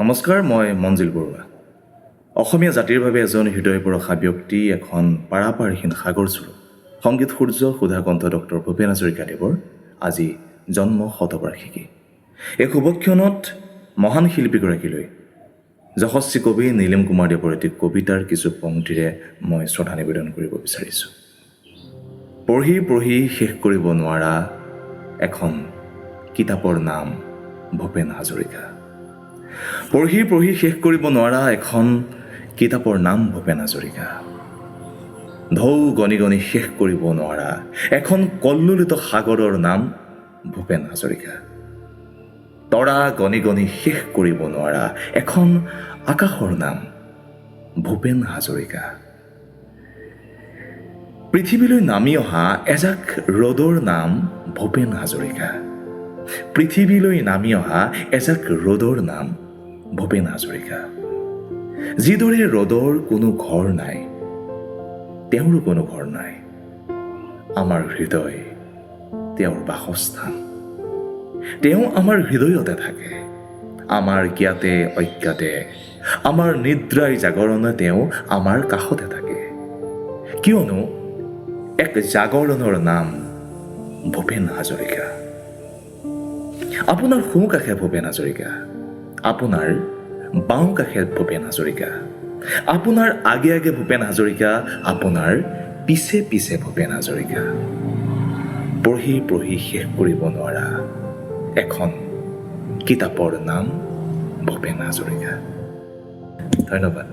নমস্কাৰ, মই মঞ্জিল বৰুৱা। অসমীয়া জাতিৰ বাবে এজন হৃদয়পৰশা ব্যক্তি, এখন পাৰাপাৰহীন সাগৰস্বৰূপ, সংগীত সূৰ্য সুধাকণ্ঠ ডক্টৰ ভূপেন হাজৰিকাদেৱৰ আজি জন্ম শতবাৰ্ষিকী। এই শুভক্ষণত মহান শিল্পীগৰাকীলৈ যশস্বী কবি নীলিম কুমাৰ দেৱৰ এটি কবিতাৰ কিছু পংক্তিৰে মই শ্ৰদ্ধা নিবেদন কৰিব বিচাৰিছোঁ। পঢ়ি পঢ়ি শেষ কৰিব নোৱাৰা এখন কিতাপৰ নাম ভূপেন হাজৰিকা। পঢ়ি পঢ়ি শেষ কৰিব নোৱাৰা এখন কিতাপৰ নাম ভূপেন হাজৰিকা। ঢৌ গণি গণি শেষ কৰিব নোৱাৰা এখন কল্লোলিত সাগৰৰ নাম ভূপেন হাজৰিকা। তৰা গণি গণি শেষ কৰিব নোৱাৰা এখন আকাশৰ নাম ভূপেন হাজৰিকা। পৃথিৱীলৈ নামি অহা এজাক ৰ'দৰ নাম ভূপেন হাজৰিকা। পৃথিৱীলৈ নামি অহা এজাক ৰ'দৰ নাম ভূপেন হাজৰিকা। যিদৰে ৰ'দৰ কোনো ঘৰ নাই, তেওঁৰো কোনো ঘৰ নাই, আমাৰ হৃদয় তেওঁৰ বাসস্থান। তেওঁ আমাৰ হৃদয়তে থাকে, আমাৰ জ্ঞাতে অজ্ঞাতে, আমাৰ নিদ্ৰাই জাগৰণে তেওঁ আমাৰ কাষতে থাকে। কিয়নো এক জাগৰণৰ নাম ভূপেন হাজৰিকা। আপোনাৰ সোঁ কাষে ভূপেন হাজৰিকা, আপোনাৰ বাওঁ কাষে ভূপেন হাজৰিকা, আপোনাৰ আগে আগে ভূপেন হাজৰিকা, আপোনাৰ পিছে পিছে ভূপেন হাজৰিকা। পঢ়ি পঢ়ি শেষ কৰিব নোৱাৰা এখন কিতাপৰ নাম ভূপেন হাজৰিকা। ধন্যবাদ।